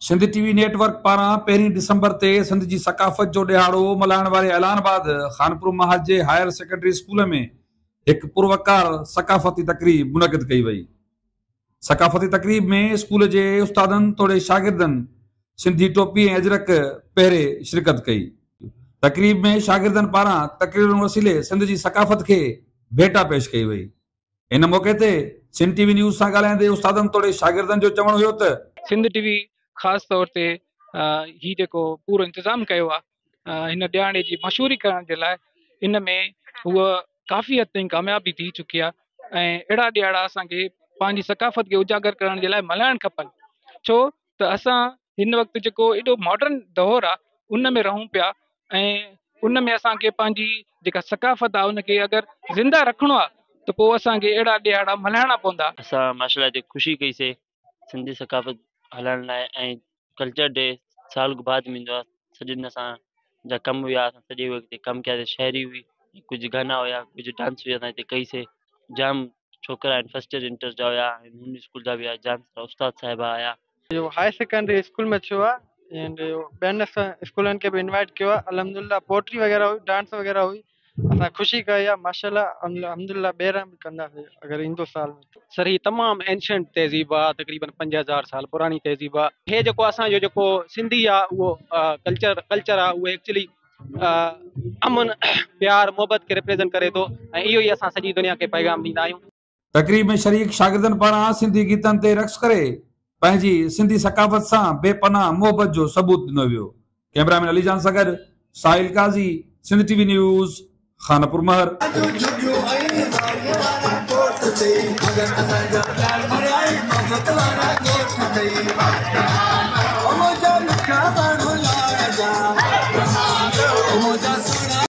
Sindh TV network पारां 1 डिसंबर ते सिंध जी सकाफ़त जो ॾिहाड़ो मल्हाइण वारे ऐलान बाद खानपुर महाज जे हायर सेकेंडरी स्कूल में एक पुरवकार सकाफ़ती तकरीब मुनक़िद कई वई। सकाफ़ती तकरीब में स्कूल जे उस्तादनि तोड़े शागिर्दनि सिंधी टोपी ऐं अजरक पहिरे शिरकत कई। तकरीब में शागिर्दनि पारां तकरीरनि वसीले सिंध जी सकाफ़त के भेटा पेश कई वई। इन मौके ते सिंध टीवी न्यूज़ सां ॻाल्हाईंदे उस्तादनि तोड़े शागिर्दनि जो चवणु हुयो त सिंध टीवी ख़ासि तौर ते ही जेको पूरो इंतज़ाम कयो आहे हिन ॾियारे जी मशहूरी करण जे लाइ, इन में हूअ काफ़ी हद ताईं कामयाबी थी चुकी आहे ऐं अहिड़ा ॾियारा असांखे पंहिंजी सकाफ़त खे उजागर करण जे लाइ मल्हाइणु खपनि। छो त असां हिन वक़्तु जेको एॾो मॉडर्न दौरु आहे उन में रहूं पिया ऐं उन में असांखे पंहिंजी जेका सकाफ़त आहे उनखे अगरि ज़िंदा रखिणो आहे त पोइ असांखे अहिड़ा ॾियारा मल्हाइणा पवंदा। असां माशाल्लाह ते ख़ुशी कईसीं सिंधी सकाफ़त हलाइण लाइ ऐं कल्चर डे साल बाद में ईंदो आहे। सॼनि असांजा कम हुआ, असां सॼे वक़्तु कमु कयासीं। शाइरी हुई, कुझु गाना हुया, कुझु डांस हुया, असां हिते कईसीं। जाम छोकिरा आहिनि फर्स्ट ईयर इंटर जा हुया, नूनी स्कूल जा बि आया, जाम उस्ताद साहिबा आया। जो हायर सेकेंडरी स्कूल में थियो आहे एंड ॿियनि स्कूलनि खे बि इनवाइट कयो आहे। अल्हम्दुलिल्लाह पोट्री वग़ैरह हुई, डांस वग़ैरह हुई, असां ख़ुशी कई आहे। माशाल्लाह अल्हम्दुलिल्लाह ॿेर बि कंदासीं अगरि ईंदो साल में। सर ही तमामु एंशंट तहज़ीब आहे, तक़रीबन 5000 साल पुरानी तहज़ीब आहे। हे जेको असांजो जेको सिंधी आहे उहो कल्चर आहे उहो एक्चुअली अमन प्यार मोहब्बत खे रिप्रेज़ेंट करे थो ऐं इहो ई असां सॼी दुनिया खे पैगाम ॾींदा आहियूं। तकरीब में शरीक शागिर्दनि पारां सिंधी गीतनि ते रक़्स करे पंहिंजी सिंधी सकाफ़त सां बेपनाह मोहब्बत जो सबूत ॾिनो वियो। कैमरामैन अलीजान सां गॾु साहिल काज़ी, सिंध टीवी न्यूज़, खानपुर महर। Oh,